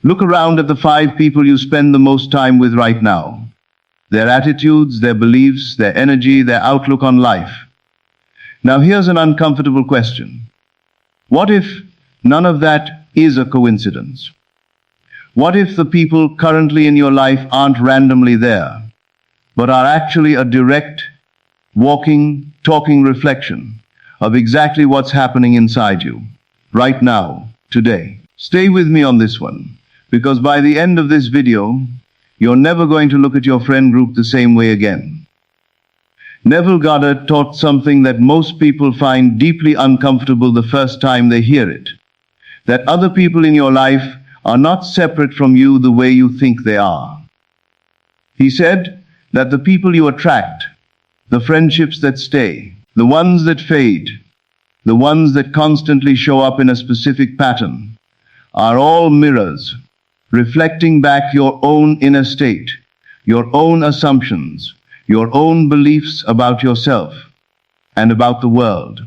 Look around at the 5 people you spend the most time with right now. Their attitudes, their beliefs, their energy, their outlook on life. Now here's an uncomfortable question. What if none of that is a coincidence? What if the people currently in your life aren't randomly there, but are actually a direct, walking, talking reflection of exactly what's happening inside you, right now, today? Stay with me on this one, because by the end of this video, you're never going to look at your friend group the same way again. Neville Goddard taught something that most people find deeply uncomfortable the first time they hear it. That other people in your life are not separate from you the way you think they are. He said that the people you attract, the friendships that stay, the ones that fade, the ones that constantly show up in a specific pattern, are all mirrors, reflecting back your own inner state, your own assumptions, your own beliefs about yourself and about the world.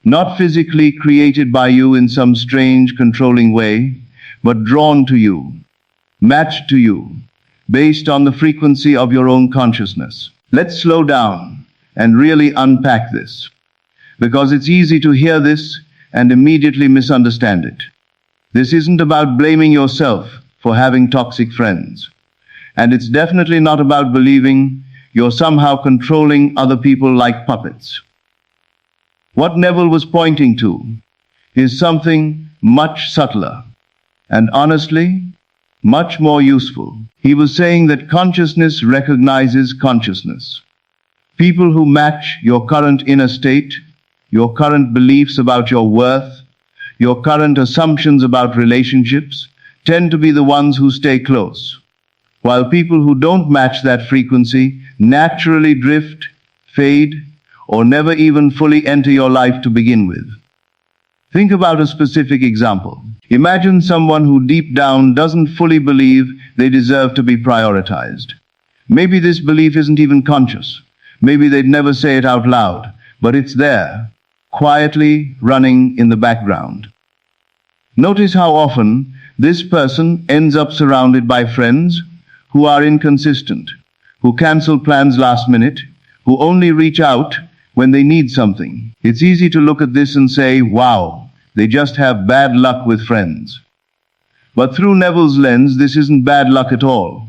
Not physically created by you in some strange, controlling way, but drawn to you, matched to you, based on the frequency of your own consciousness. Let's slow down and really unpack this, because it's easy to hear this and immediately misunderstand it. This isn't about blaming yourself for having toxic friends, and it's definitely not about believing you're somehow controlling other people like puppets. What Neville was pointing to is something much subtler and honestly, much more useful. He was saying that consciousness recognizes consciousness. People who match your current inner state, your current beliefs about your worth, your current assumptions about relationships, tend to be the ones who stay close, while people who don't match that frequency naturally drift, fade, or never even fully enter your life to begin with. Think about a specific example. Imagine someone who deep down doesn't fully believe they deserve to be prioritized. Maybe this belief isn't even conscious. Maybe they'd never say it out loud, but it's there, quietly running in the background. Notice how often this person ends up surrounded by friends who are inconsistent, who cancel plans last minute, who only reach out when they need something. It's easy to look at this and say, wow, they just have bad luck with friends. But through Neville's lens, this isn't bad luck at all.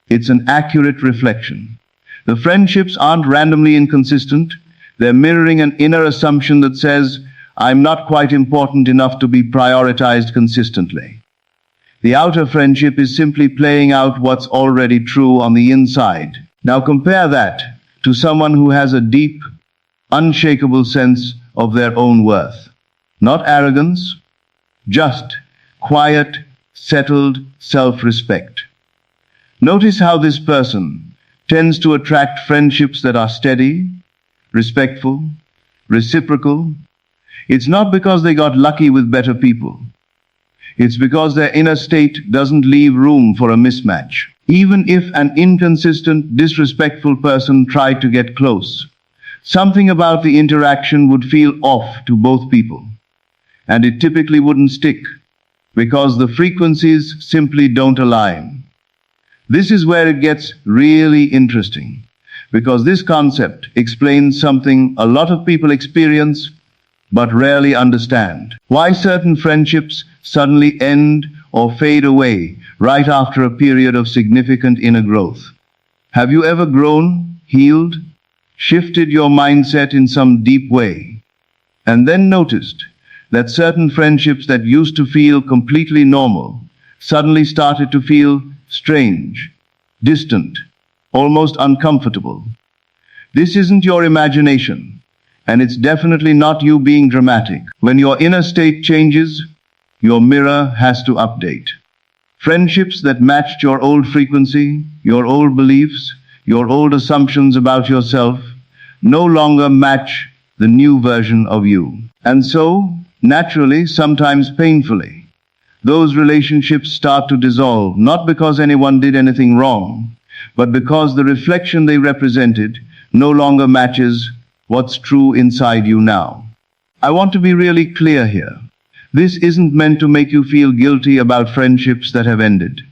It's an accurate reflection. The friendships aren't randomly inconsistent. They're mirroring an inner assumption that says, I'm not quite important enough to be prioritized consistently. The outer friendship is simply playing out what's already true on the inside. Now compare that to someone who has a deep, unshakable sense of their own worth. Not arrogance, just quiet, settled self-respect. Notice how this person tends to attract friendships that are steady, respectful, reciprocal. It's not because they got lucky with better people. It's because their inner state doesn't leave room for a mismatch. Even if an inconsistent, disrespectful person tried to get close, something about the interaction would feel off to both people. And it typically wouldn't stick, because the frequencies simply don't align. This is where it gets really interesting, because this concept explains something a lot of people experience but rarely understand. Why certain friendships suddenly end or fade away right after a period of significant inner growth. Have you ever grown, healed, shifted your mindset in some deep way, and then noticed that certain friendships that used to feel completely normal suddenly started to feel strange, distant, almost uncomfortable? This isn't your imagination, and it's definitely not you being dramatic. When your inner state changes, your mirror has to update. Friendships that matched your old frequency, your old beliefs, your old assumptions about yourself, no longer match the new version of you. And so, naturally, sometimes painfully, those relationships start to dissolve, not because anyone did anything wrong, but because the reflection they represented no longer matches what's true inside you now. I want to be really clear here. This isn't meant to make you feel guilty about friendships that have ended.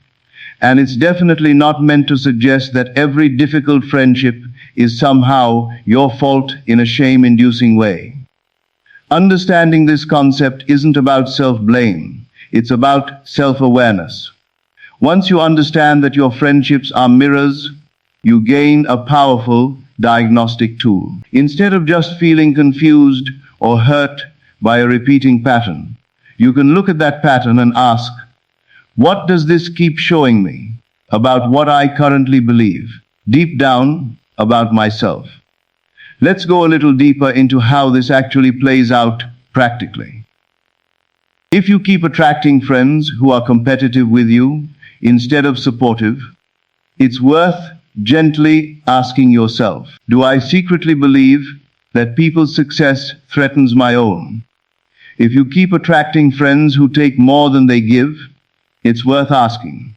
And it's definitely not meant to suggest that every difficult friendship is somehow your fault in a shame-inducing way. Understanding this concept isn't about self-blame, it's about self-awareness. Once you understand that your friendships are mirrors, you gain a powerful diagnostic tool. Instead of just feeling confused or hurt by a repeating pattern, you can look at that pattern and ask, what does this keep showing me about what I currently believe, deep down about myself? Let's go a little deeper into how this actually plays out practically. If you keep attracting friends who are competitive with you instead of supportive, it's worth gently asking yourself, do I secretly believe that people's success threatens my own? If you keep attracting friends who take more than they give, it's worth asking,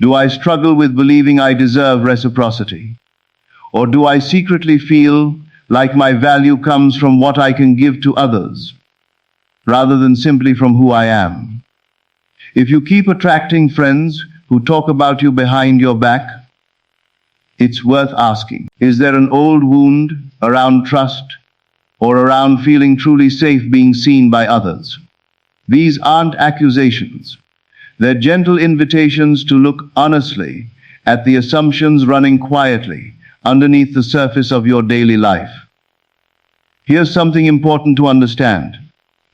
do I struggle with believing I deserve reciprocity? Or do I secretly feel like my value comes from what I can give to others, rather than simply from who I am? If you keep attracting friends who talk about you behind your back, it's worth asking, is there an old wound around trust or around feeling truly safe being seen by others? These aren't accusations. They're gentle invitations to look honestly at the assumptions running quietly underneath the surface of your daily life. Here's something important to understand.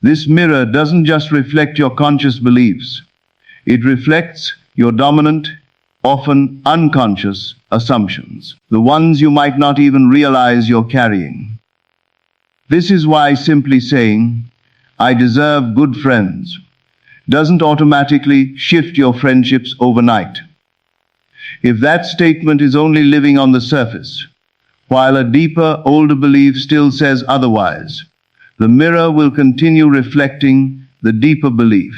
This mirror doesn't just reflect your conscious beliefs. It reflects your dominant, often unconscious assumptions, the ones you might not even realize you're carrying. This is why simply saying, I deserve good friends, doesn't automatically shift your friendships overnight. If that statement is only living on the surface, while a deeper, older belief still says otherwise, the mirror will continue reflecting the deeper belief,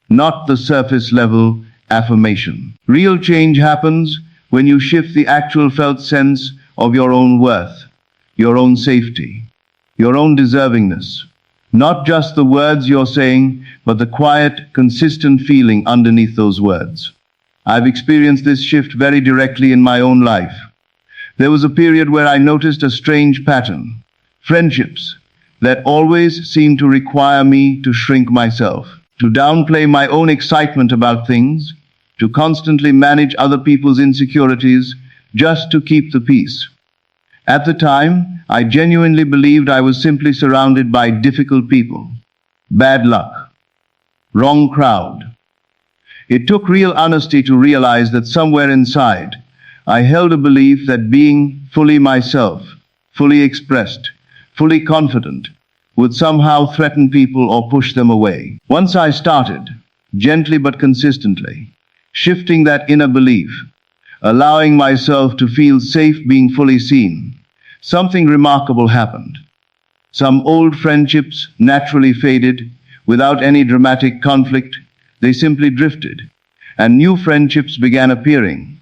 not the surface level affirmation. Real change happens when you shift the actual felt sense of your own worth, your own safety, your own deservingness. Not just the words you're saying, but the quiet, consistent feeling underneath those words. I've experienced this shift very directly in my own life. There was a period where I noticed a strange pattern. Friendships that always seemed to require me to shrink myself, to downplay my own excitement about things, to constantly manage other people's insecurities just to keep the peace. At the time, I genuinely believed I was simply surrounded by difficult people, bad luck, wrong crowd. It took real honesty to realize that somewhere inside, I held a belief that being fully myself, fully expressed, fully confident, would somehow threaten people or push them away. Once I started, gently but consistently, shifting that inner belief, allowing myself to feel safe being fully seen, something remarkable happened. Some old friendships naturally faded without any dramatic conflict. They simply drifted, and new friendships began appearing,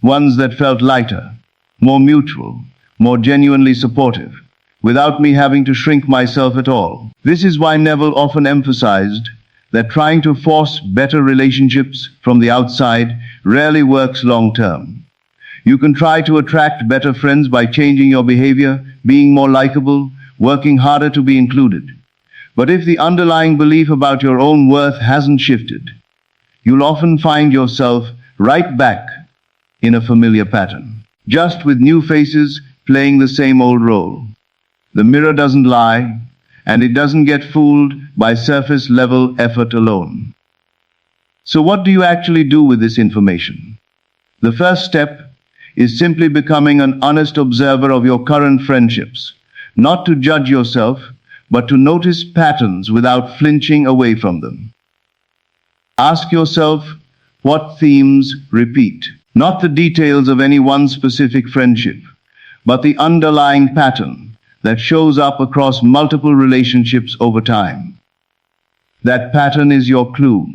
ones that felt lighter, more mutual, more genuinely supportive, without me having to shrink myself at all. This is why Neville often emphasized that trying to force better relationships from the outside rarely works long term. You can try to attract better friends by changing your behavior, being more likable, working harder to be included. But if the underlying belief about your own worth hasn't shifted, you'll often find yourself right back in a familiar pattern, just with new faces playing the same old role. The mirror doesn't lie, and it doesn't get fooled by surface-level effort alone. So what do you actually do with this information? The first step is simply becoming an honest observer of your current friendships, not to judge yourself, but to notice patterns without flinching away from them. Ask yourself what themes repeat, not the details of any one specific friendship, but the underlying pattern that shows up across multiple relationships over time. That pattern is your clue,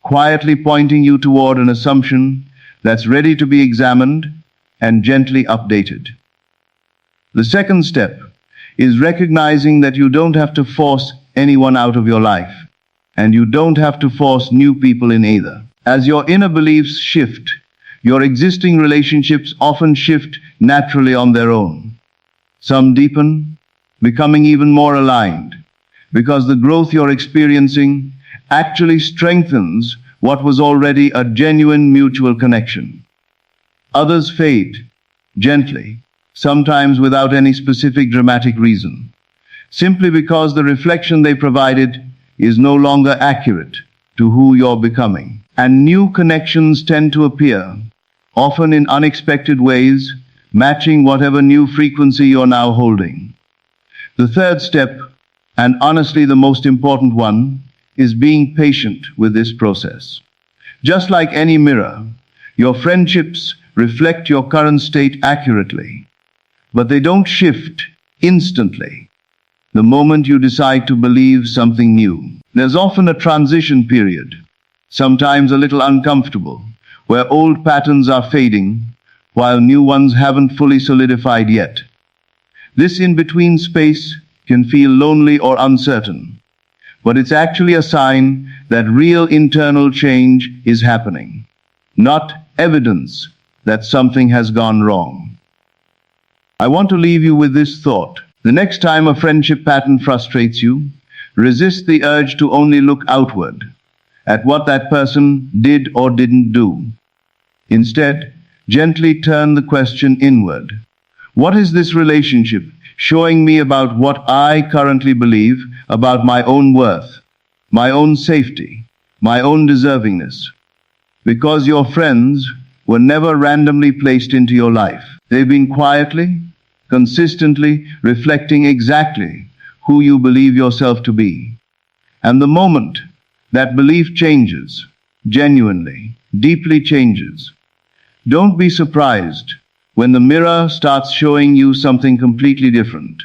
quietly pointing you toward an assumption that's ready to be examined and gently updated. The second step is recognizing that you don't have to force anyone out of your life. and you don't have to force new people in either. As your inner beliefs shift, your existing relationships often shift naturally on their own. Some deepen, becoming even more aligned, because the growth you're experiencing actually strengthens what was already a genuine mutual connection. Others fade, gently, sometimes without any specific dramatic reason, simply because the reflection they provided is no longer accurate to who you're becoming. And new connections tend to appear, often in unexpected ways, matching whatever new frequency you're now holding. The third step, and honestly the most important one, is being patient with this process. Just like any mirror, your friendships reflect your current state accurately, but they don't shift instantly the moment you decide to believe something new. There's often a transition period, sometimes a little uncomfortable, where old patterns are fading while new ones haven't fully solidified yet. This in-between space can feel lonely or uncertain, but it's actually a sign that real internal change is happening, not evidence that something has gone wrong. I want to leave you with this thought. The next time a friendship pattern frustrates you, resist the urge to only look outward at what that person did or didn't do. Instead, gently turn the question inward. What is this relationship showing me about what I currently believe about my own worth, my own safety, my own deservingness? Because your friends were never randomly placed into your life. They've been quietly, consistently reflecting exactly who you believe yourself to be. And the moment that belief changes, genuinely, deeply changes, don't be surprised when the mirror starts showing you something completely different.